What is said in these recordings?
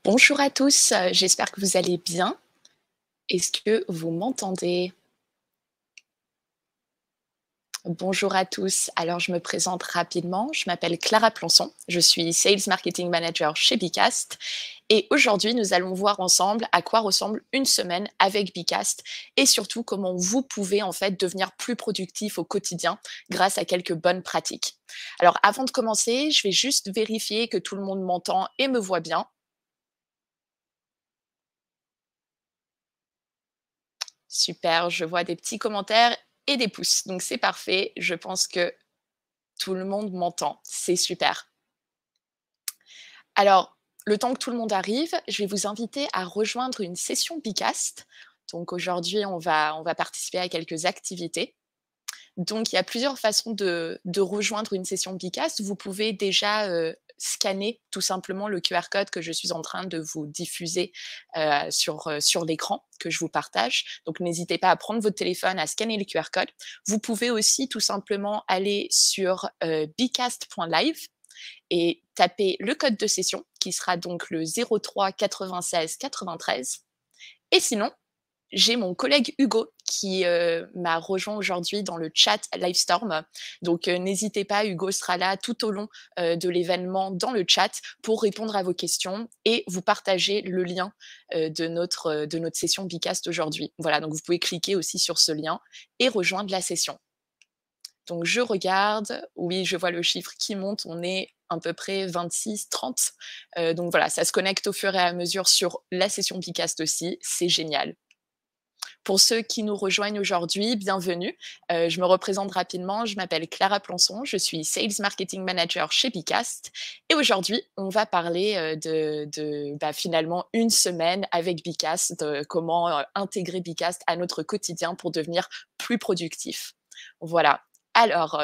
Bonjour à tous, j'espère que vous allez bien. Est-ce que vous m'entendez? Bonjour à tous. Alors je me présente rapidement, je m'appelle Clara Plançon, je suis Sales Marketing Manager chez Bicast et aujourd'hui nous allons voir ensemble à quoi ressemble une semaine avec Bicast et surtout comment vous pouvez en fait devenir plus productif au quotidien grâce à quelques bonnes pratiques. Alors avant de commencer, je vais juste vérifier que tout le monde m'entend et me voit bien. Super, je vois des petits commentaires et des pouces, donc c'est parfait. Je pense que tout le monde m'entend, c'est super. Alors, le temps que tout le monde arrive, je vais vous inviter à rejoindre une session Bicast. Donc aujourd'hui, on va participer à quelques activités. Donc, il y a plusieurs façons de rejoindre une session Bicast. Vous pouvez déjà scanner tout simplement le QR code que je suis en train de vous diffuser sur l'écran que je vous partage. Donc, n'hésitez pas à prendre votre téléphone, à scanner le QR code. Vous pouvez aussi tout simplement aller sur bicast.live et taper le code de session qui sera donc le 03 96 93. Et sinon, j'ai mon collègue Hugo qui m'a rejoint aujourd'hui dans le chat Livestorm. Donc n'hésitez pas, Hugo sera là tout au long de l'événement dans le chat pour répondre à vos questions et vous partager le lien de notre session Bicast aujourd'hui. Voilà, donc vous pouvez cliquer aussi sur ce lien et rejoindre la session. Donc je regarde, oui, je vois le chiffre qui monte, on est à peu près 26-30. Donc voilà, ça se connecte au fur et à mesure sur la session Bicast aussi, c'est génial. Pour ceux qui nous rejoignent aujourd'hui, bienvenue. Je me représente rapidement, je m'appelle Clara Plançon, je suis Sales Marketing Manager chez Bicast et aujourd'hui, on va parler finalement une semaine avec Bicast, de comment intégrer Bicast à notre quotidien pour devenir plus productif. Voilà. Alors,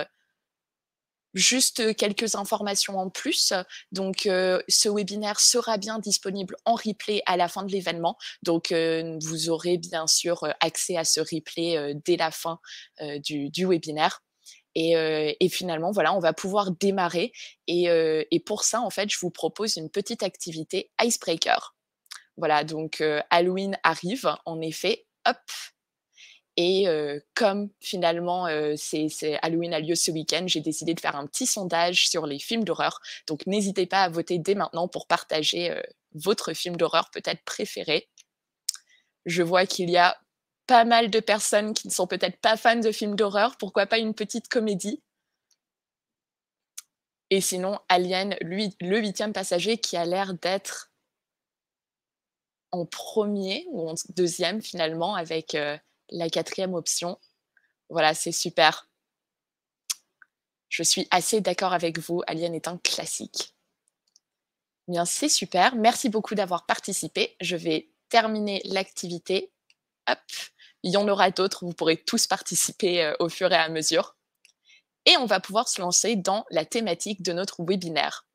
juste quelques informations en plus. Donc, ce webinaire sera bien disponible en replay à la fin de l'événement. Donc, vous aurez bien sûr accès à ce replay dès la fin du webinaire. Et finalement, voilà, on va pouvoir démarrer. Et pour ça, en fait, je vous propose une petite activité icebreaker. Voilà, donc Halloween arrive, en effet. Hop, et comme finalement, Halloween a lieu ce week-end, j'ai décidé de faire un petit sondage sur les films d'horreur. Donc n'hésitez pas à voter dès maintenant pour partager, votre film d'horreur peut-être préféré. Je vois qu'il y a pas mal de personnes qui ne sont peut-être pas fans de films d'horreur, pourquoi pas une petite comédie? Et sinon Alien, lui, le huitième passager qui a l'air d'être en premier ou en deuxième finalement avec, la quatrième option. Voilà, c'est super. Je suis assez d'accord avec vous, Alien est un classique. Bien, c'est super. Merci beaucoup d'avoir participé. Je vais terminer l'activité. Hop, il y en aura d'autres, vous pourrez tous participer au fur et à mesure. Et on va pouvoir se lancer dans la thématique de notre webinaire.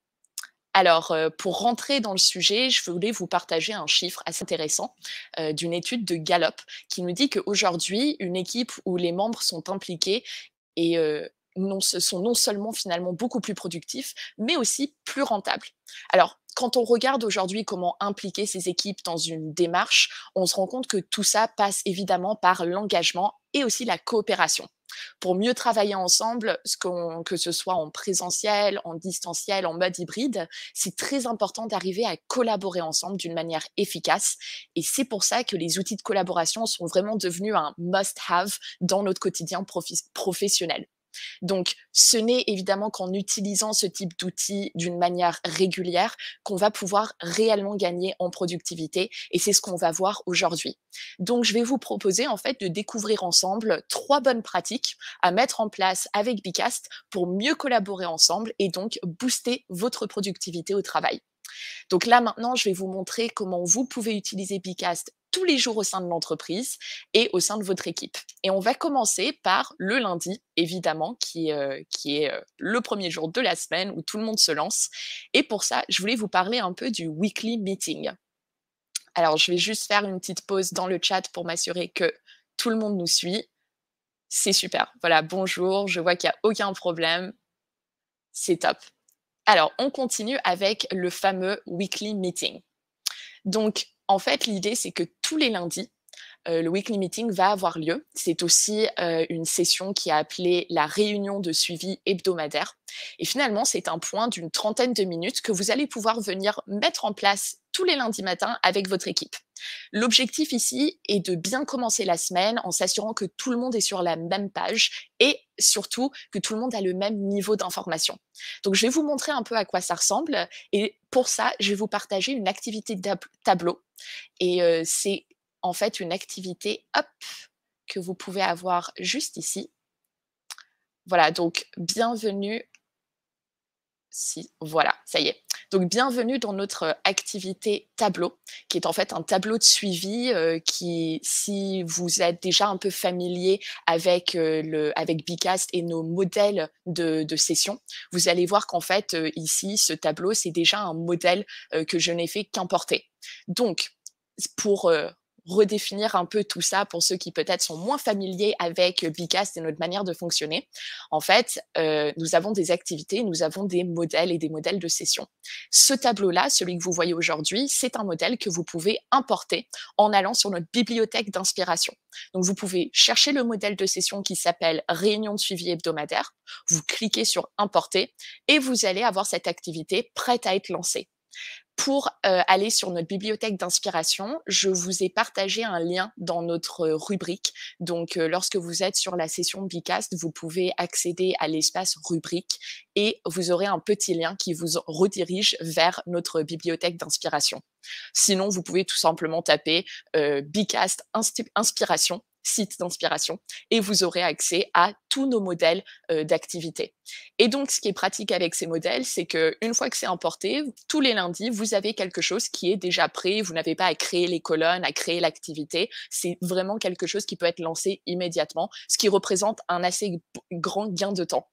Alors, pour rentrer dans le sujet, je voulais vous partager un chiffre assez intéressant d'une étude de Gallup qui nous dit qu'aujourd'hui, une équipe où les membres sont impliqués et sont non seulement finalement beaucoup plus productifs, mais aussi plus rentables. Alors, quand on regarde aujourd'hui comment impliquer ces équipes dans une démarche, on se rend compte que tout ça passe évidemment par l'engagement et aussi la coopération. Pour mieux travailler ensemble, que ce soit en présentiel, en distanciel, en mode hybride, c'est très important d'arriver à collaborer ensemble d'une manière efficace. Et c'est pour ça que les outils de collaboration sont vraiment devenus un must-have dans notre quotidien professionnel. Donc, ce n'est évidemment qu'en utilisant ce type d'outils d'une manière régulière qu'on va pouvoir réellement gagner en productivité et c'est ce qu'on va voir aujourd'hui. Donc, je vais vous proposer en fait de découvrir ensemble 3 bonnes pratiques à mettre en place avec Bicast pour mieux collaborer ensemble et donc booster votre productivité au travail. Donc là, maintenant, je vais vous montrer comment vous pouvez utiliser Bicast tous les jours au sein de l'entreprise et au sein de votre équipe. Et on va commencer par le lundi, évidemment, qui est le premier jour de la semaine où tout le monde se lance. Et pour ça, je voulais vous parler un peu du weekly meeting. Alors, je vais juste faire une petite pause dans le chat pour m'assurer que tout le monde nous suit. C'est super. Voilà, bonjour, je vois qu'il n'y a aucun problème. C'est top. Alors, on continue avec le fameux weekly meeting. Donc, en fait, l'idée, c'est que tous les lundis, le weekly meeting va avoir lieu. C'est aussi, une session qui est appelée la réunion de suivi hebdomadaire et finalement, c'est un point d'une trentaine de minutes que vous allez pouvoir venir mettre en place tous les lundis matins avec votre équipe. L'objectif ici est de bien commencer la semaine en s'assurant que tout le monde est sur la même page et surtout que tout le monde a le même niveau d'information. Donc je vais vous montrer un peu à quoi ça ressemble et pour ça, je vais vous partager une activité tableau et c'est en fait une activité, hop, que vous pouvez avoir juste ici. Voilà, donc bienvenue si, voilà, ça y est. Donc bienvenue dans notre activité tableau, qui est en fait un tableau de suivi, qui, si vous êtes déjà un peu familier avec, avec Bicast et nos modèles de session, vous allez voir qu'en fait, ici, ce tableau, c'est déjà un modèle, que je n'ai fait qu'importer. Donc pour, redéfinir un peu tout ça pour ceux qui peut-être sont moins familiers avec, Bicast et notre manière de fonctionner. En fait, nous avons des activités, nous avons des modèles et des modèles de session. Ce tableau-là, celui que vous voyez aujourd'hui, c'est un modèle que vous pouvez importer en allant sur notre bibliothèque d'inspiration. Donc vous pouvez chercher le modèle de session qui s'appelle réunion de suivi hebdomadaire, vous cliquez sur importer et vous allez avoir cette activité prête à être lancée. Pour, aller sur notre bibliothèque d'inspiration, je vous ai partagé un lien dans notre rubrique. Donc, lorsque vous êtes sur la session Bicast, vous pouvez accéder à l'espace rubrique et vous aurez un petit lien qui vous redirige vers notre bibliothèque d'inspiration. Sinon, vous pouvez tout simplement taper, Bicast inspiration, site d'inspiration et vous aurez accès à tous nos modèles, d'activités. Et donc, ce qui est pratique avec ces modèles, c'est qu'une fois que c'est importé, tous les lundis, vous avez quelque chose qui est déjà prêt. Vous n'avez pas à créer les colonnes, à créer l'activité. C'est vraiment quelque chose qui peut être lancé immédiatement, ce qui représente un assez grand gain de temps.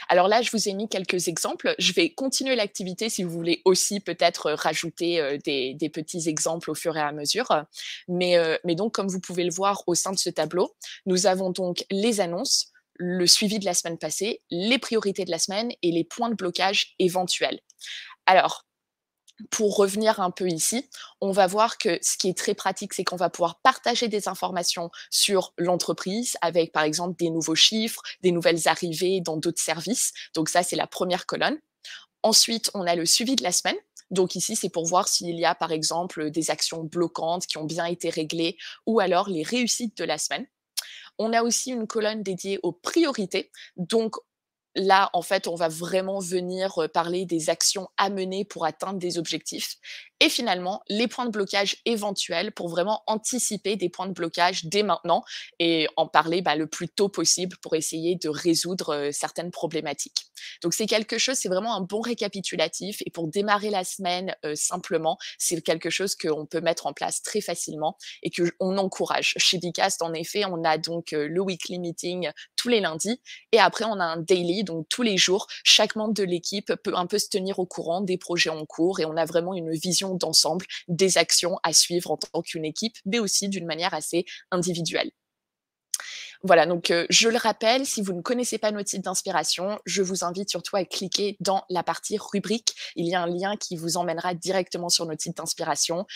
Alors là, je vous ai mis quelques exemples. Je vais continuer l'activité si vous voulez aussi peut-être rajouter des petits exemples au fur et à mesure. Mais donc, comme vous pouvez le voir au sein de ce tableau, nous avons donc les annonces, le suivi de la semaine passée, les priorités de la semaine et les points de blocage éventuels. Alors, pour revenir un peu ici, on va voir que ce qui est très pratique, c'est qu'on va pouvoir partager des informations sur l'entreprise avec, par exemple, des nouveaux chiffres, des nouvelles arrivées dans d'autres services. Donc ça, c'est la première colonne. Ensuite, on a le suivi de la semaine. Donc ici, c'est pour voir s'il y a, par exemple, des actions bloquantes qui ont bien été réglées ou alors les réussites de la semaine. On a aussi une colonne dédiée aux priorités. Donc, là, en fait, on va vraiment venir parler des actions à mener pour atteindre des objectifs. Et finalement, les points de blocage éventuels pour vraiment anticiper des points de blocage dès maintenant et en parler le plus tôt possible pour essayer de résoudre certaines problématiques. Donc c'est quelque chose, c'est vraiment un bon récapitulatif et pour démarrer la semaine simplement, c'est quelque chose qu'on peut mettre en place très facilement et qu'on encourage. Chez Bicast, en effet, on a donc le weekly meeting tous les lundis et après on a un daily, donc tous les jours, chaque membre de l'équipe peut un peu se tenir au courant des projets en cours et on a vraiment une vision d'ensemble des actions à suivre en tant qu'une équipe, mais aussi d'une manière assez individuelle. Voilà, donc je le rappelle, si vous ne connaissez pas notre site d'inspiration, je vous invite surtout à cliquer dans la partie rubrique. Il y a un lien qui vous emmènera directement sur notre site d'inspiration.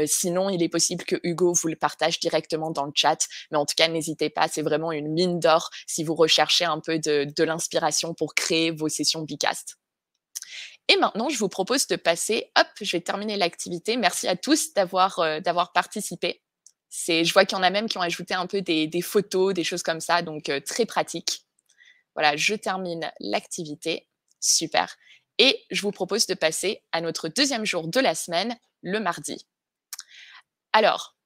Sinon, il est possible que Hugo vous le partage directement dans le chat. Mais en tout cas, n'hésitez pas, c'est vraiment une mine d'or si vous recherchez un peu de l'inspiration pour créer vos sessions Bicast. Et maintenant, je vous propose de passer, hop, je vais terminer l'activité. Merci à tous d'avoir participé. Je vois qu'il y en a même qui ont ajouté un peu des photos, des choses comme ça, donc très pratique. Voilà, je termine l'activité. Super. Et je vous propose de passer à notre deuxième jour de la semaine, le mardi. Alors,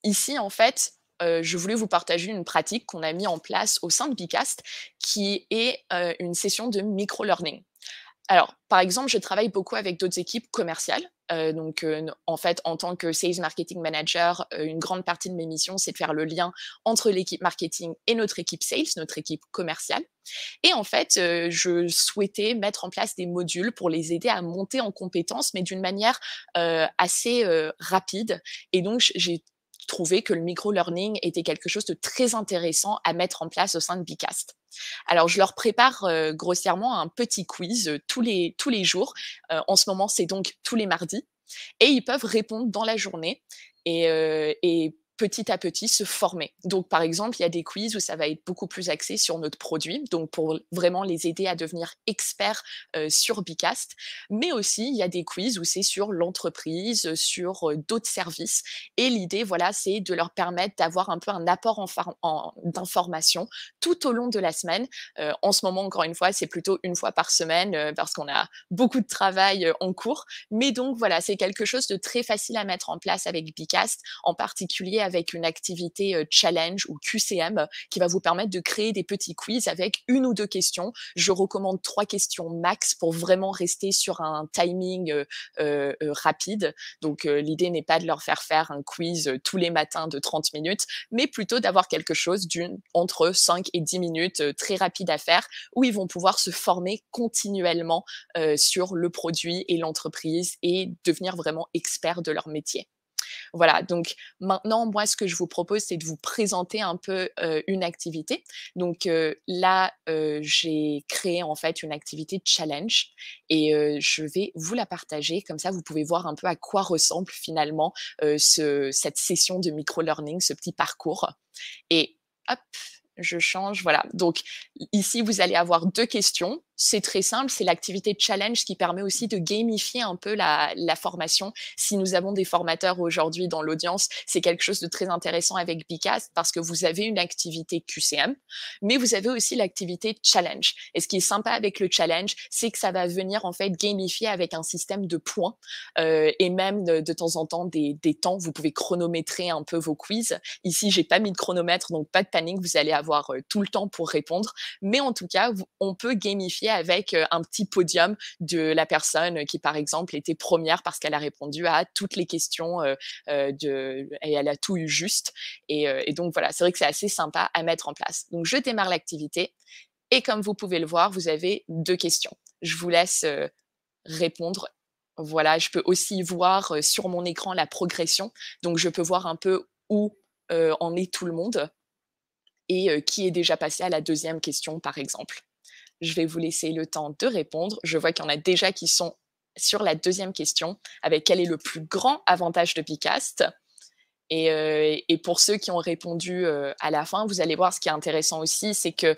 ici, en fait, je voulais vous partager une pratique qu'on a mis en place au sein de Bicast, qui est une session de micro-learning. Alors, par exemple, je travaille beaucoup avec d'autres équipes commerciales. En fait, en tant que sales marketing manager, une grande partie de mes missions, c'est de faire le lien entre l'équipe marketing et notre équipe sales, notre équipe commerciale. Et en fait, je souhaitais mettre en place des modules pour les aider à monter en compétences, mais d'une manière assez rapide. Et donc, j'ai trouvé que le micro-learning était quelque chose de très intéressant à mettre en place au sein de Bicast. Alors, je leur prépare grossièrement un petit quiz tous les jours. En ce moment, c'est donc tous les mardis. et ils peuvent répondre dans la journée et petit à petit se former. Donc par exemple, il y a des quiz où ça va être beaucoup plus axé sur notre produit, donc pour vraiment les aider à devenir experts, sur Bicast. Mais aussi, il y a des quiz où c'est sur l'entreprise, sur, d'autres services et l'idée, voilà, c'est de leur permettre d'avoir un peu un apport d'informations tout au long de la semaine. En ce moment, encore une fois, c'est plutôt une fois par semaine, parce qu'on a beaucoup de travail, en cours. Mais donc voilà, c'est quelque chose de très facile à mettre en place avec Bicast, en particulier avec une activité, challenge ou QCM, qui va vous permettre de créer des petits quiz avec 1 ou 2 questions. Je recommande 3 questions max pour vraiment rester sur un timing, rapide. Donc l'idée n'est pas de leur faire un quiz, tous les matins de 30 minutes, mais plutôt d'avoir quelque chose entre 5 et 10 minutes, très rapide à faire, où ils vont pouvoir se former continuellement, sur le produit et l'entreprise et devenir vraiment experts de leur métier. Voilà, donc maintenant, moi, ce que je vous propose, c'est de vous présenter un peu, une activité. Donc, là, j'ai créé en fait une activité challenge et je vais vous la partager. Comme ça, vous pouvez voir un peu à quoi ressemble finalement, cette session de micro-learning, ce petit parcours. Et hop, je change, voilà. Donc ici, vous allez avoir 2 questions. C'est très simple, c'est l'activité challenge qui permet aussi de gamifier un peu la formation. Si nous avons des formateurs aujourd'hui dans l'audience, c'est quelque chose de très intéressant avec Bicast parce que vous avez une activité QCM, mais vous avez aussi l'activité challenge. Et ce qui est sympa avec le challenge, c'est que ça va venir en fait gamifier avec un système de points, et même de temps en temps des temps. Vous pouvez chronométrer un peu vos quiz. Ici, j'ai pas mis de chronomètre, donc pas de panique, vous allez avoir tout le temps pour répondre. Mais en tout cas, on peut gamifier avec un petit podium de la personne qui, par exemple, était première parce qu'elle a répondu à toutes les questions et elle a tout eu juste. Et donc voilà, c'est vrai que c'est assez sympa à mettre en place. Donc je démarre l'activité et comme vous pouvez le voir, vous avez 2 questions. Je vous laisse répondre. Voilà, je peux aussi voir sur mon écran la progression. Donc je peux voir un peu où en est tout le monde et qui est déjà passé à la deuxième question, par exemple. Je vais vous laisser le temps de répondre. Je vois qu'il y en a déjà qui sont sur la deuxième question, avec quel est le plus grand avantage de Bicast. Et pour ceux qui ont répondu à la fin, vous allez voir ce qui est intéressant aussi, c'est que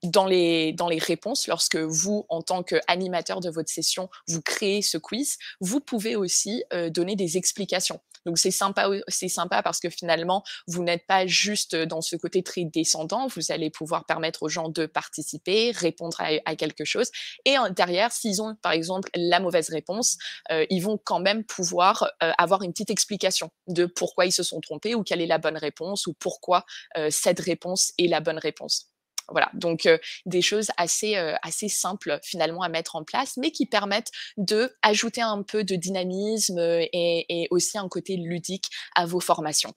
dans les réponses, lorsque vous, en tant qu'animateur de votre session, vous créez ce quiz, vous pouvez aussi donner des explications. Donc c'est sympa parce que finalement, vous n'êtes pas juste dans ce côté très descendant, vous allez pouvoir permettre aux gens de participer, répondre à quelque chose. Et derrière, s'ils ont par exemple la mauvaise réponse, ils vont quand même pouvoir avoir une petite explication de pourquoi ils se sont trompés ou quelle est la bonne réponse ou pourquoi cette réponse est la bonne réponse. Voilà, donc des choses assez simples finalement à mettre en place, mais qui permettent d'ajouter un peu de dynamisme, et aussi un côté ludique à vos formations.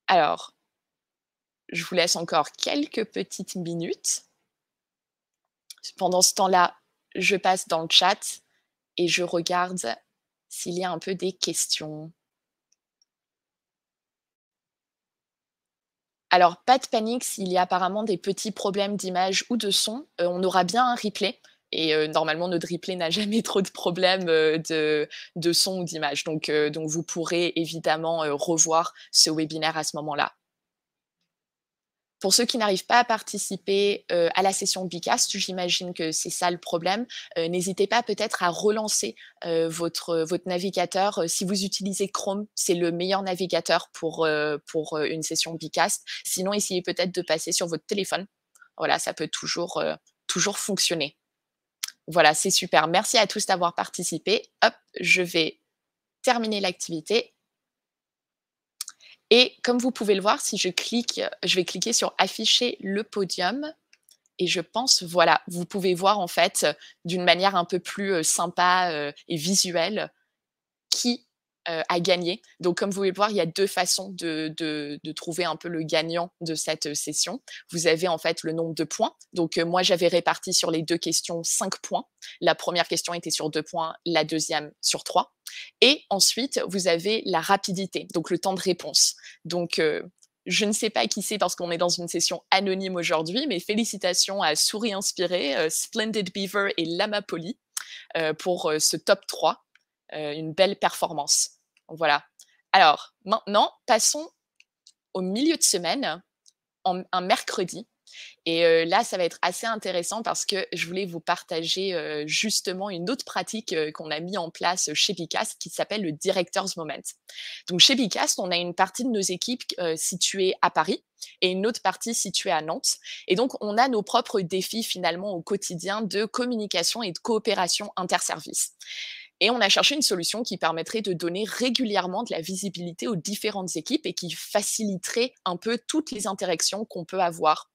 Alors, je vous laisse encore quelques petites minutes. Pendant ce temps-là, je passe dans le chat et je regarde s'il y a un peu des questions. Alors, pas de panique s'il y a apparemment des petits problèmes d'image ou de son, on aura bien un replay et normalement notre replay n'a jamais trop de problèmes, de son ou d'image. Donc vous pourrez évidemment, revoir ce webinaire à ce moment-là. Pour ceux qui n'arrivent pas à participer, à la session Bicast, j'imagine que c'est ça le problème, n'hésitez pas peut-être à relancer, votre navigateur. Si vous utilisez Chrome, c'est le meilleur navigateur pour une session Bicast. Sinon, essayez peut-être de passer sur votre téléphone. Voilà, ça peut toujours fonctionner. Voilà, c'est super. Merci à tous d'avoir participé. Hop, je vais terminer l'activité. Et comme vous pouvez le voir, si je vais cliquer sur afficher le podium et je pense, voilà, vous pouvez voir en fait, d'une manière un peu plus, sympa, et visuelle qui, a gagné. Donc comme vous pouvez le voir, il y a 2 façons de trouver un peu le gagnant de cette, session. Vous avez en fait le nombre de points. Donc, moi j'avais réparti sur les 2 questions 5 points. La première question était sur 2 points, la deuxième sur 3. Et ensuite, vous avez la rapidité, donc le temps de réponse. Donc, je ne sais pas qui c'est parce qu'on est dans une session anonyme aujourd'hui, mais félicitations à Souris Inspirée, Splendid Beaver et Lama Poly, pour, ce top 3. une belle performance. Voilà. Alors maintenant, passons au milieu de semaine, un mercredi. Et là, ça va être assez intéressant parce que je voulais vous partager, justement une autre pratique, qu'on a mis en place chez Bicast qui s'appelle le Director's Moment. Donc chez Bicast, on a une partie de nos équipes, située à Paris et une autre partie située à Nantes. Et donc on a nos propres défis finalement au quotidien de communication et de coopération interservices. Et on a cherché une solution qui permettrait de donner régulièrement de la visibilité aux différentes équipes et qui faciliterait un peu toutes les interactions qu'on peut avoir.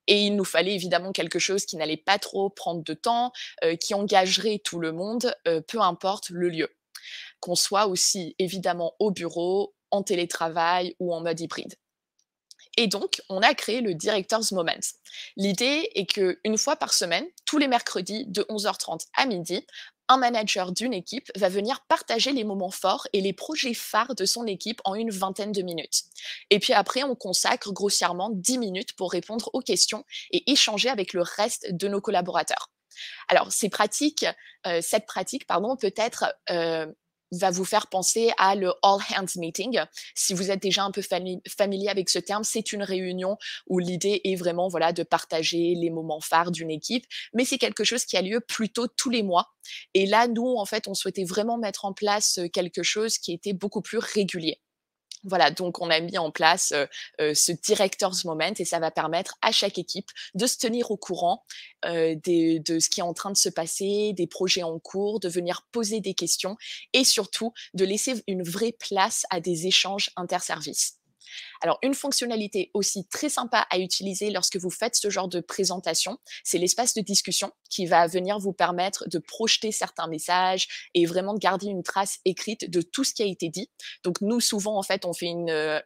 Et il nous fallait évidemment quelque chose qui n'allait pas trop prendre de temps, qui engagerait tout le monde, peu importe le lieu. Qu'on soit aussi évidemment au bureau, en télétravail ou en mode hybride. Et donc, on a créé le Director's Moment. L'idée est qu'une fois par semaine, tous les mercredis de 11h30 à midi, un manager d'une équipe va venir partager les moments forts et les projets phares de son équipe en une vingtaine de minutes. Et puis après, on consacre grossièrement 10 minutes pour répondre aux questions et échanger avec le reste de nos collaborateurs. Alors, cette pratique, pardon, peut-être va vous faire penser à le all hands meeting. Si vous êtes déjà un peu familier avec ce terme, c'est une réunion où l'idée est vraiment voilà de partager les moments phares d'une équipe, mais c'est quelque chose qui a lieu plutôt tous les mois. Et là, nous, en fait, on souhaitait vraiment mettre en place quelque chose qui était beaucoup plus régulier. Voilà, donc on a mis en place, ce director's moment et ça va permettre à chaque équipe de se tenir au courant, de ce qui est en train de se passer, des projets en cours, de venir poser des questions et surtout de laisser une vraie place à des échanges interservices. Alors, une fonctionnalité aussi très sympa à utiliser lorsque vous faites ce genre de présentation, c'est l'espace de discussion qui va venir vous permettre de projeter certains messages et vraiment de garder une trace écrite de tout ce qui a été dit. Donc, nous, souvent, en fait, on fait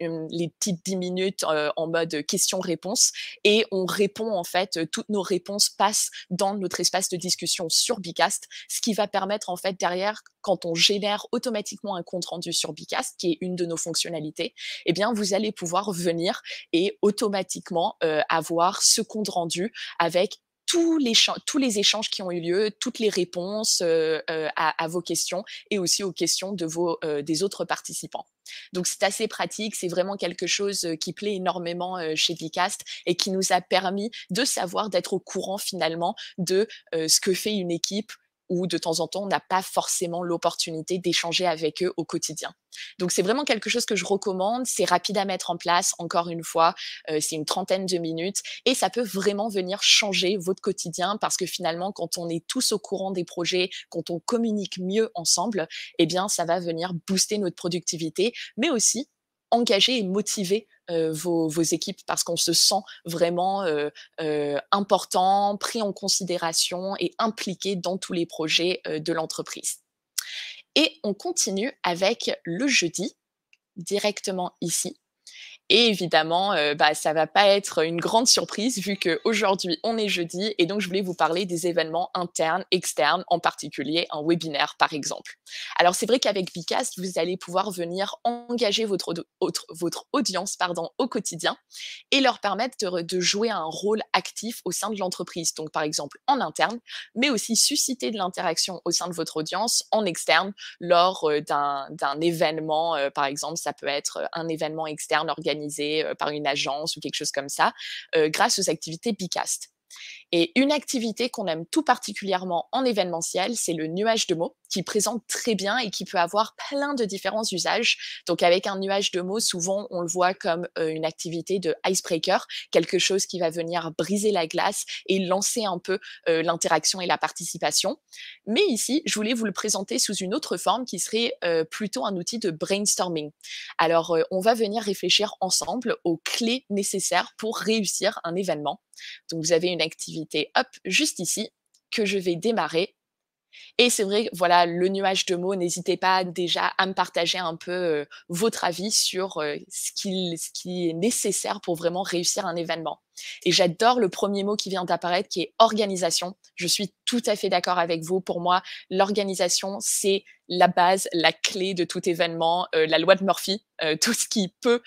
les petites 10 minutes en mode question-réponse et on répond, en fait, toutes nos réponses passent dans notre espace de discussion sur Bicast, ce qui va permettre, en fait, derrière, quand on génère automatiquement un compte rendu sur Bicast, qui est une de nos fonctionnalités, eh bien, vous allez pouvoir venir et automatiquement avoir ce compte rendu avec tous les échanges qui ont eu lieu, toutes les réponses à vos questions et aussi aux questions des autres participants. Donc c'est assez pratique, c'est vraiment quelque chose qui plaît énormément chez Bicast et qui nous a permis de savoir, d'être au courant finalement de ce que fait une équipe où de temps en temps, on n'a pas forcément l'opportunité d'échanger avec eux au quotidien. Donc c'est vraiment quelque chose que je recommande, c'est rapide à mettre en place, encore une fois, c'est une trentaine de minutes et ça peut vraiment venir changer votre quotidien parce que finalement, quand on est tous au courant des projets, quand on communique mieux ensemble, eh bien ça va venir booster notre productivité, mais aussi engager et motiver, vos équipes parce qu'on se sent vraiment, important, pris en considération et impliqué dans tous les projets, de l'entreprise. Et on continue avec le jeudi, directement ici. Et évidemment, ça va pas être une grande surprise vu qu'aujourd'hui on est jeudi et donc je voulais vous parler des événements internes, externes, en particulier un webinaire par exemple. Alors c'est vrai qu'avec Bicast, vous allez pouvoir venir engager votre audience pardon, au quotidien et leur permettre de jouer un rôle actif au sein de l'entreprise. Donc par exemple en interne, mais aussi susciter de l'interaction au sein de votre audience en externe lors d'un événement, par exemple, ça peut être un événement externe organisé par une agence ou quelque chose comme ça, grâce aux activités Bicast. Et une activité qu'on aime tout particulièrement en événementiel, c'est le nuage de mots qui présente très bien et qui peut avoir plein de différents usages. Donc avec un nuage de mots, souvent on le voit comme une activité de icebreaker, quelque chose qui va venir briser la glace et lancer un peu l'interaction et la participation. Mais ici, je voulais vous le présenter sous une autre forme qui serait plutôt un outil de brainstorming. Alors on va venir réfléchir ensemble aux clés nécessaires pour réussir un événement. Donc vous avez une activité, hop, juste ici, que je vais démarrer. Et c'est vrai, voilà, le nuage de mots, n'hésitez pas déjà à me partager un peu votre avis sur ce qui est nécessaire pour vraiment réussir un événement. Et j'adore le premier mot qui vient d'apparaître qui est organisation. Je suis tout à fait d'accord avec vous. Pour moi, l'organisation, c'est la base, la clé de tout événement, la loi de Murphy, tout ce qui peut,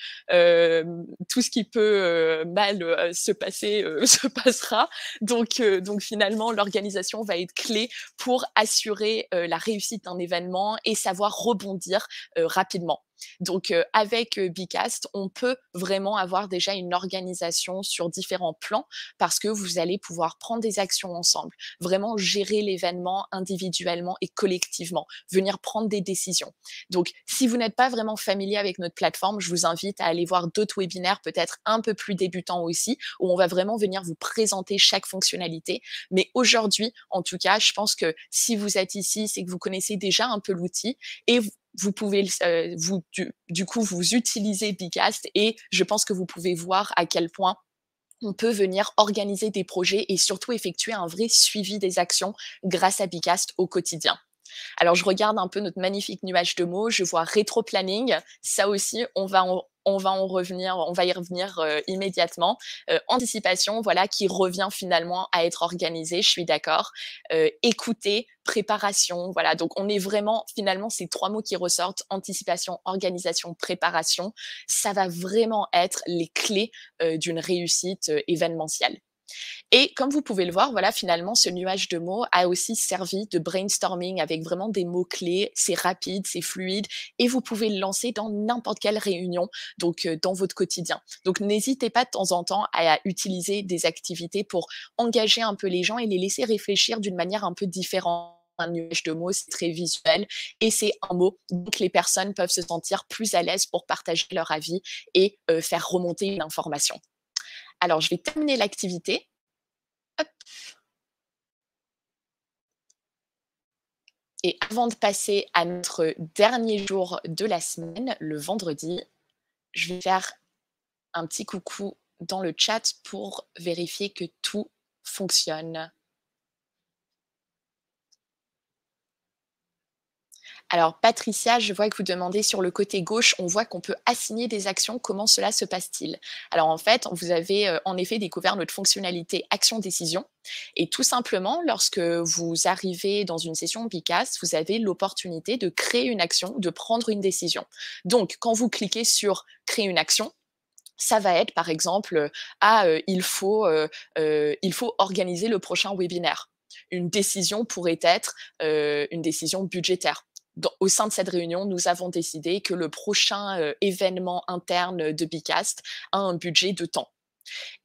mal, se passer, se passera. Donc finalement, l'organisation va être clé pour assurer, la réussite d'un événement et savoir rebondir, rapidement. Donc, avec, Bicast, on peut vraiment avoir déjà une organisation sur différents plans parce que vous allez pouvoir prendre des actions ensemble, vraiment gérer l'événement individuellement et collectivement, venir prendre des décisions. Donc, si vous n'êtes pas vraiment familier avec notre plateforme, je vous invite à aller voir d'autres webinaires peut-être un peu plus débutants aussi, où on va vraiment venir vous présenter chaque fonctionnalité. Mais aujourd'hui, en tout cas, je pense que si vous êtes ici, c'est que vous connaissez déjà un peu l'outil et vous pouvez, du coup, vous utilisez Bicast et je pense que vous pouvez voir à quel point on peut venir organiser des projets et surtout effectuer un vrai suivi des actions grâce à Bicast au quotidien. Alors, je regarde un peu notre magnifique nuage de mots, je vois rétro-planning, ça aussi, on va y revenir immédiatement. Anticipation, voilà, qui revient finalement à être organisé, je suis d'accord. Écouter, préparation, voilà. Donc, on est vraiment, finalement, ces trois mots qui ressortent, anticipation, organisation, préparation, ça va vraiment être les clés d'une réussite événementielle. Et comme vous pouvez le voir, voilà, finalement, ce nuage de mots a aussi servi de brainstorming avec vraiment des mots-clés. C'est rapide, c'est fluide et vous pouvez le lancer dans n'importe quelle réunion, donc dans votre quotidien. Donc n'hésitez pas de temps en temps à utiliser des activités pour engager un peu les gens et les laisser réfléchir d'une manière un peu différente. Un nuage de mots, c'est très visuel et c'est un mot, donc les personnes peuvent se sentir plus à l'aise pour partager leur avis et faire remonter une information. Alors, je vais terminer l'activité. Hop. Et avant de passer à notre dernier jour de la semaine, le vendredi, je vais faire un petit coucou dans le chat pour vérifier que tout fonctionne. Alors Patricia, je vois que vous demandez sur le côté gauche, on voit qu'on peut assigner des actions. Comment cela se passe-t-il? Alors en fait, vous avez en effet découvert notre fonctionnalité action-décision. Et tout simplement, lorsque vous arrivez dans une session Bicast, vous avez l'opportunité de créer une action, de prendre une décision. Donc quand vous cliquez sur créer une action, ça va être par exemple, il faut organiser le prochain webinaire. Une décision pourrait être une décision budgétaire. Au sein de cette réunion, nous avons décidé que le prochain événement interne de Bicast a un budget de temps.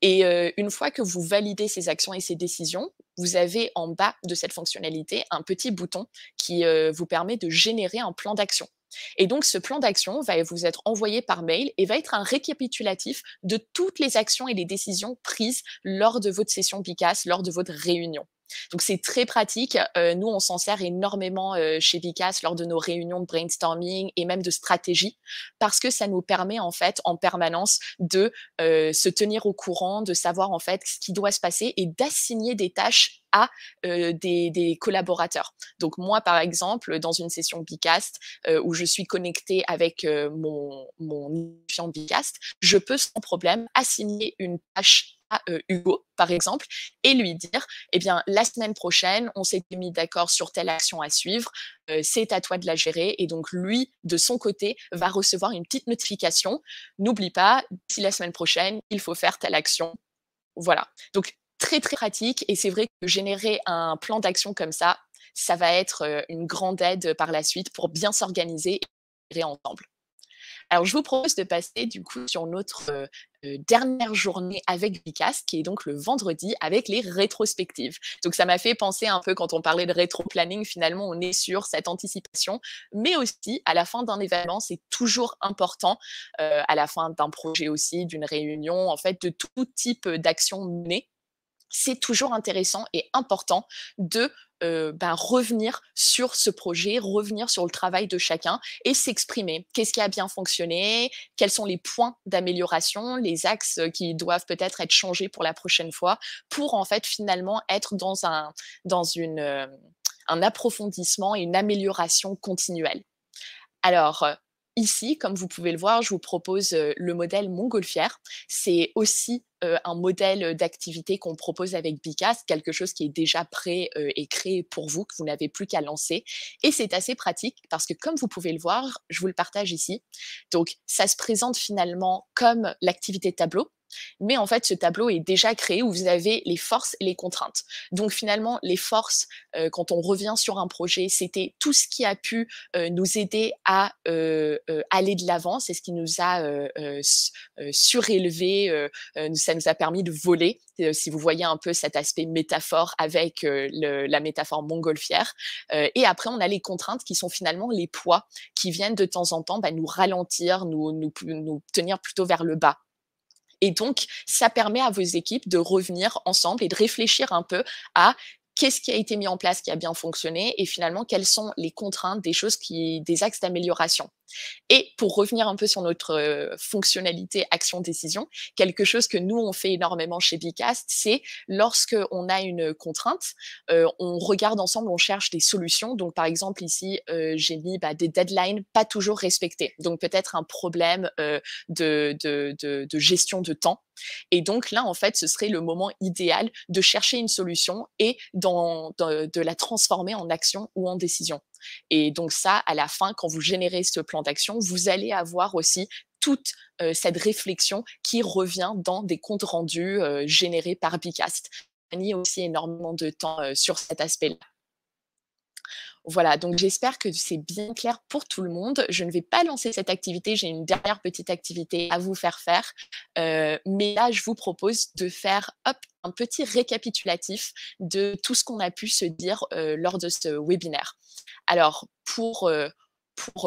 Et une fois que vous validez ces actions et ces décisions, vous avez en bas de cette fonctionnalité un petit bouton qui vous permet de générer un plan d'action. Et donc, ce plan d'action va vous être envoyé par mail et va être un récapitulatif de toutes les actions et les décisions prises lors de votre session Bicast, lors de votre réunion. Donc, c'est très pratique. Nous, on s'en sert énormément chez Bicast lors de nos réunions de brainstorming et même de stratégie parce que ça nous permet en fait en permanence de se tenir au courant, de savoir en fait ce qui doit se passer et d'assigner des tâches à des collaborateurs. Donc moi, par exemple, dans une session Bicast où je suis connectée avec mon identifiant Bicast, je peux sans problème assigner une tâche à Hugo, par exemple, et lui dire, eh bien, la semaine prochaine, on s'était mis d'accord sur telle action à suivre, c'est à toi de la gérer. Et donc, lui, de son côté, va recevoir une petite notification. N'oublie pas, d'ici la semaine prochaine, il faut faire telle action. Voilà. Donc, très, très pratique. Et c'est vrai que générer un plan d'action comme ça va être une grande aide par la suite pour bien s'organiser et gérer ensemble. Alors, je vous propose de passer du coup sur notre dernière journée avec Bicast, qui est donc le vendredi avec les rétrospectives. Donc, ça m'a fait penser un peu quand on parlait de rétro-planning, finalement, on est sur cette anticipation, mais aussi à la fin d'un événement, c'est toujours important, à la fin d'un projet aussi, d'une réunion, en fait, de tout type d'action menée c'est toujours intéressant et important de revenir sur ce projet, revenir sur le travail de chacun et s'exprimer. Qu'est-ce qui a bien fonctionné? Quels sont les points d'amélioration, les axes qui doivent peut-être être changés pour la prochaine fois, pour en fait finalement être dans un approfondissement et une amélioration continuelle. Alors, ici, comme vous pouvez le voir, je vous propose, le modèle Montgolfière. C'est aussi, un modèle, d'activité qu'on propose avec Bicast, quelque chose qui est déjà prêt, et créé pour vous, que vous n'avez plus qu'à lancer et c'est assez pratique parce que comme vous pouvez le voir, je vous le partage ici. Donc ça se présente finalement comme l'activité tableau, mais en fait ce tableau est déjà créé où vous avez les forces et les contraintes. Donc finalement les forces, quand on revient sur un projet, c'était tout ce qui a pu, nous aider à, aller de l'avant. C'est ce qui nous a, surélevé, ça nous a permis de voler, si vous voyez un peu cet aspect métaphore avec, la métaphore montgolfière. Et après on a les contraintes qui sont finalement les poids qui viennent de temps en temps, bah, nous ralentir, nous tenir plutôt vers le bas. Et donc, ça permet à vos équipes de revenir ensemble et de réfléchir un peu à qu'est-ce qui a été mis en place qui a bien fonctionné et finalement quelles sont les contraintes, des axes d'amélioration. Et pour revenir un peu sur notre fonctionnalité action-décision, quelque chose que nous, on fait énormément chez Bicast, c'est lorsque on a une contrainte, on regarde ensemble, on cherche des solutions. Donc, par exemple, ici, j'ai mis des deadlines pas toujours respectés. Donc, peut-être un problème de gestion de temps. Et donc là, en fait, ce serait le moment idéal de chercher une solution et de la transformer en action ou en décision. Et donc ça, à la fin, quand vous générez ce plan d'action, vous allez avoir aussi toute cette réflexion qui revient dans des comptes rendus générés par Bicast. On a mis aussi énormément de temps sur cet aspect-là. Voilà, donc j'espère que c'est bien clair pour tout le monde. Je ne vais pas lancer cette activité, j'ai une dernière petite activité à vous faire faire. Mais là, je vous propose de faire un petit récapitulatif de tout ce qu'on a pu se dire lors de ce webinaire. Alors, pour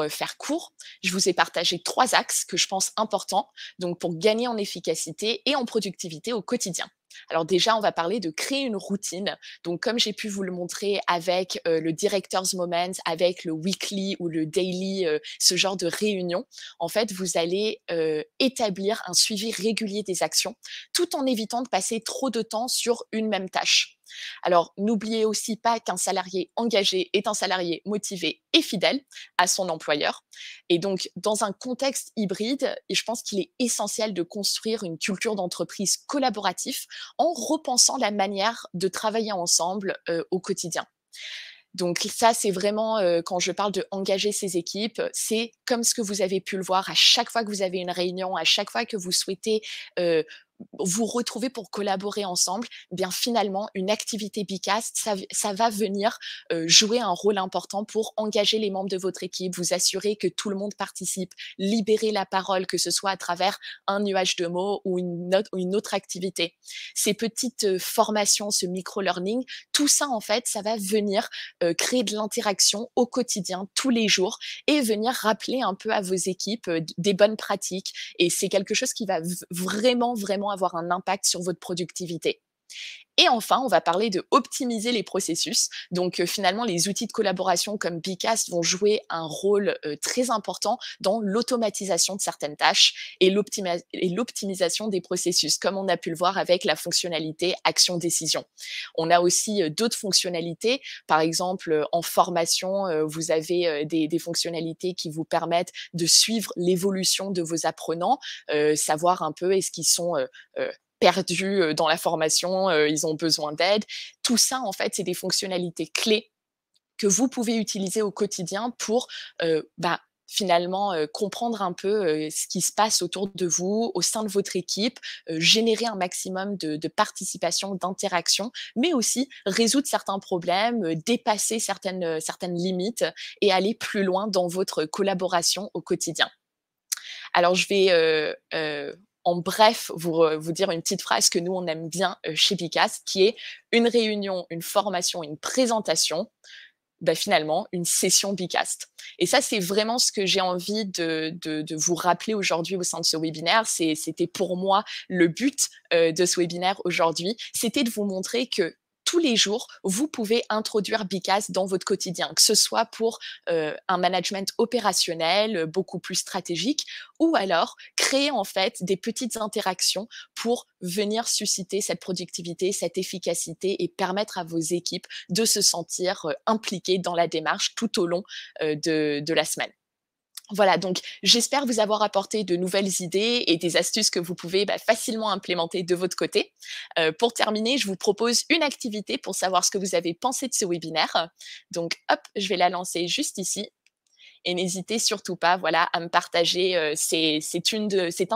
faire court, je vous ai partagé 3 axes que je pense importants, donc pour gagner en efficacité et en productivité au quotidien. Alors déjà, on va parler de créer une routine. Donc comme j'ai pu vous le montrer avec le Director's Moment, avec le weekly ou le daily, ce genre de réunion, en fait, vous allez établir un suivi régulier des actions, tout en évitant de passer trop de temps sur une même tâche. Alors, n'oubliez aussi pas qu'un salarié engagé est un salarié motivé et fidèle à son employeur. Et donc, dans un contexte hybride, je pense qu'il est essentiel de construire une culture d'entreprise collaborative en repensant la manière de travailler ensemble au quotidien. Donc ça, c'est vraiment, quand je parle de engager ses équipes, c'est comme ce que vous avez pu le voir à chaque fois que vous avez une réunion, à chaque fois que vous souhaitez, vous retrouver pour collaborer ensemble, eh bien finalement une activité Bicast, ça va venir, jouer un rôle important pour engager les membres de votre équipe, vous assurer que tout le monde participe, libérer la parole, que ce soit à travers un nuage de mots ou une autre activité. Ces petites, formations, ce micro-learning, tout ça en fait, ça va venir, créer de l'interaction au quotidien, tous les jours et venir rappeler un peu à vos équipes, des bonnes pratiques et c'est quelque chose qui va vraiment, vraiment avoir un impact sur votre productivité. Et enfin, on va parler de optimiser les processus. Donc, finalement, les outils de collaboration comme Bicast vont jouer un rôle très important dans l'automatisation de certaines tâches et l'optimisation des processus, comme on a pu le voir avec la fonctionnalité action-décision. On a aussi d'autres fonctionnalités. Par exemple, en formation, vous avez des fonctionnalités qui vous permettent de suivre l'évolution de vos apprenants, savoir un peu est-ce qu'ils sont perdus dans la formation, ils ont besoin d'aide. Tout ça, en fait, c'est des fonctionnalités clés que vous pouvez utiliser au quotidien pour, finalement, comprendre un peu, ce qui se passe autour de vous, au sein de votre équipe, générer un maximum de participation, d'interaction, mais aussi résoudre certains problèmes, dépasser certaines limites et aller plus loin dans votre collaboration au quotidien. Alors je vais, en bref, vous dire une petite phrase que nous, on aime bien, chez Bicast, qui est: «Une réunion, une formation, une présentation, finalement, une session Bicast». Et ça, c'est vraiment ce que j'ai envie de vous rappeler aujourd'hui au sein de ce webinaire. C'était pour moi le but, de ce webinaire aujourd'hui. C'était de vous montrer que tous les jours, vous pouvez introduire Bicast dans votre quotidien, que ce soit pour, un management opérationnel, beaucoup plus stratégique ou alors créer en fait des petites interactions pour venir susciter cette productivité, cette efficacité et permettre à vos équipes de se sentir, impliquées dans la démarche tout au long, de la semaine. Voilà, donc j'espère vous avoir apporté de nouvelles idées et des astuces que vous pouvez, facilement implémenter de votre côté. Pour terminer, je vous propose une activité pour savoir ce que vous avez pensé de ce webinaire. Donc hop, je vais la lancer juste ici et n'hésitez surtout pas, voilà, à me partager, c'est un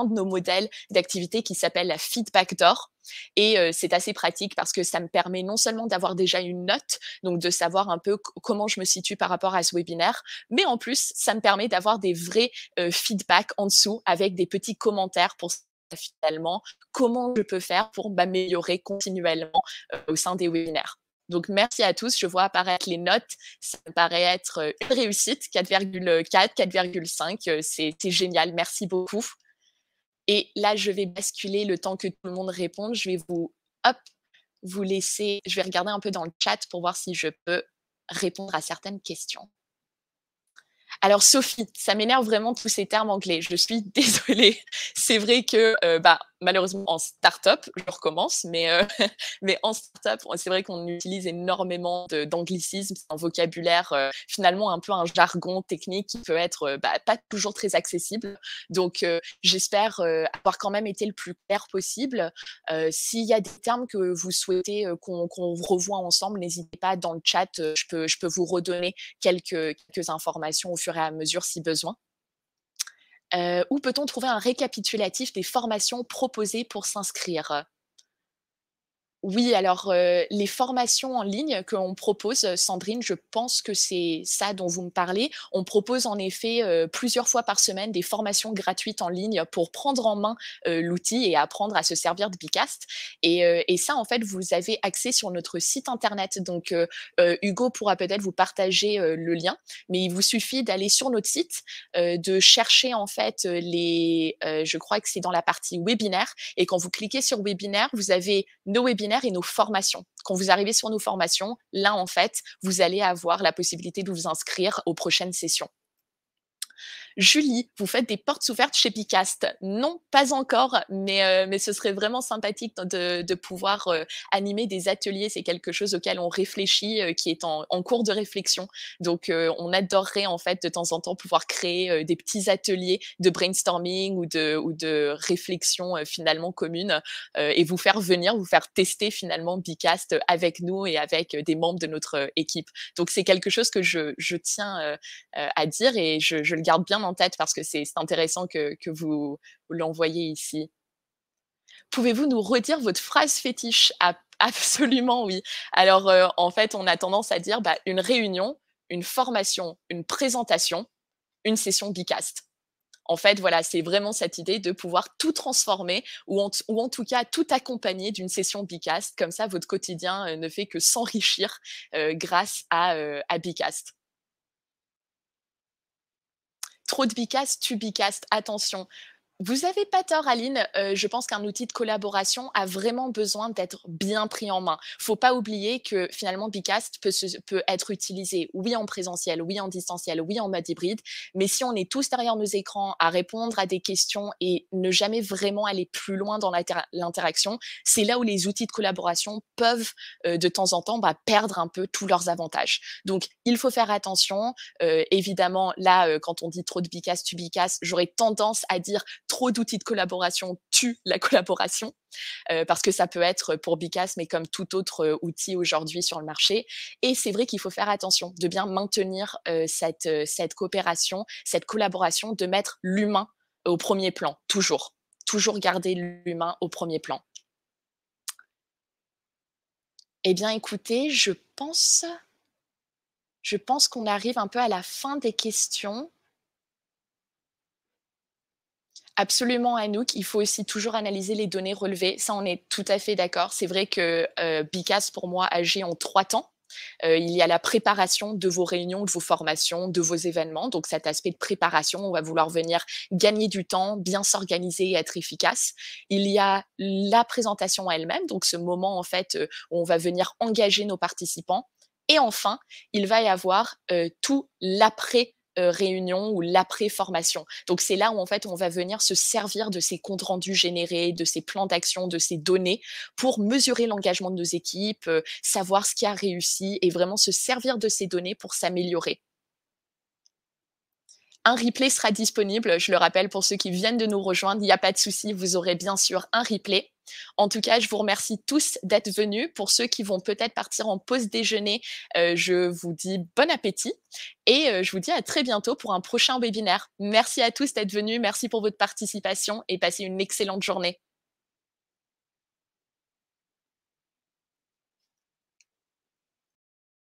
de nos modèles d'activité qui s'appelle la Feedback Door et c'est assez pratique parce que ça me permet non seulement d'avoir déjà une note, donc de savoir un peu comment je me situe par rapport à ce webinaire, mais en plus, ça me permet d'avoir des vrais, feedbacks en dessous avec des petits commentaires pour finalement comment je peux faire pour m'améliorer continuellement, au sein des webinaires. Donc merci à tous, je vois apparaître les notes, ça me paraît être, une réussite, 4,4, 4,5, c'est génial, merci beaucoup. Et là, je vais basculer le temps que tout le monde réponde. Je vais hop, vous laisser je vais regarder un peu dans le chat pour voir si je peux répondre à certaines questions. Alors Sophie, ça m'énerve vraiment tous ces termes anglais. Je suis désolée. C'est vrai que, malheureusement en start-up, je recommence, mais, mais en start-up, c'est vrai qu'on utilise énormément d'anglicismes, un vocabulaire, finalement un peu un jargon technique qui peut être, pas toujours très accessible. Donc, j'espère, avoir quand même été le plus clair possible. S'il y a des termes que vous souhaitez, qu'on revoie ensemble, n'hésitez pas dans le chat, je peux vous redonner quelques informations au fur et à mesure si besoin. Où peut-on trouver un récapitulatif des formations proposées pour s'inscrire? Oui, alors, les formations en ligne qu'on propose, Sandrine, je pense que c'est ça dont vous me parlez. On propose en effet, plusieurs fois par semaine des formations gratuites en ligne pour prendre en main, l'outil et apprendre à se servir de Bicast et ça, en fait, vous avez accès sur notre site internet. Donc, Hugo pourra peut-être vous partager, le lien, mais il vous suffit d'aller sur notre site, de chercher en fait, je crois que c'est dans la partie webinaire et quand vous cliquez sur webinaire, vous avez nos webinaires et nos formations. Quand vous arrivez sur nos formations, là, en fait, vous allez avoir la possibilité de vous inscrire aux prochaines sessions. Julie, vous faites des portes ouvertes chez Bicast. Non, pas encore, mais ce serait vraiment sympathique de pouvoir, animer des ateliers. C'est quelque chose auquel on réfléchit, qui est en cours de réflexion. Donc, on adorerait en fait de temps en temps pouvoir créer, des petits ateliers de brainstorming ou de réflexion, finalement commune, et vous faire venir, vous faire tester finalement Bicast avec nous et avec, des membres de notre, équipe. Donc c'est quelque chose que je tiens, à dire et je le garde bien en tête parce que c'est intéressant que vous l'envoyez ici. Pouvez-vous nous redire votre phrase fétiche? Absolument oui. Alors, en fait, on a tendance à dire, une réunion, une formation, une présentation, une session Bicast. En fait, voilà, c'est vraiment cette idée de pouvoir tout transformer ou en tout cas tout accompagner d'une session Bicast. Comme ça, votre quotidien, ne fait que s'enrichir, grâce à Bicast. Trop de Bicast tue Bicast, attention. Vous avez pas tort Aline, je pense qu'un outil de collaboration a vraiment besoin d'être bien pris en main. Faut pas oublier que finalement Bicast peut être utilisé, oui en présentiel, oui en distanciel, oui en mode hybride, mais si on est tous derrière nos écrans à répondre à des questions et ne jamais vraiment aller plus loin dans l'interaction, c'est là où les outils de collaboration peuvent, de temps en temps, perdre un peu tous leurs avantages. Donc il faut faire attention, évidemment là, quand on dit trop de Bicast tue Bicast, j'aurais tendance à dire trop d'outils de collaboration tuent la collaboration, parce que ça peut être pour Bicast, mais comme tout autre outil aujourd'hui sur le marché. Et c'est vrai qu'il faut faire attention de bien maintenir cette coopération, cette collaboration, de mettre l'humain au premier plan, toujours. Toujours garder l'humain au premier plan. Eh bien, écoutez, je pense qu'on arrive un peu à la fin des questions. Absolument, Anouk. Il faut aussi toujours analyser les données relevées. Ça, on est tout à fait d'accord. C'est vrai que Bicast, pour moi, agit en 3 temps. Il y a la préparation de vos réunions, de vos formations, de vos événements. Donc cet aspect de préparation, on va vouloir venir gagner du temps, bien s'organiser et être efficace. Il y a la présentation elle-même, donc ce moment en fait, où on va venir engager nos participants. Et enfin, il va y avoir, tout l'après réunion ou l'après-formation. Donc c'est là où en fait on va venir se servir de ces comptes rendus générés, de ces plans d'action, de ces données pour mesurer l'engagement de nos équipes, savoir ce qui a réussi et vraiment se servir de ces données pour s'améliorer. Un replay sera disponible, je le rappelle pour ceux qui viennent de nous rejoindre, il n'y a pas de souci, vous aurez bien sûr un replay. En tout cas, je vous remercie tous d'être venus. Pour ceux qui vont peut-être partir en pause déjeuner, je vous dis bon appétit et je vous dis à très bientôt pour un prochain webinaire. Merci à tous d'être venus, merci pour votre participation et passez une excellente journée.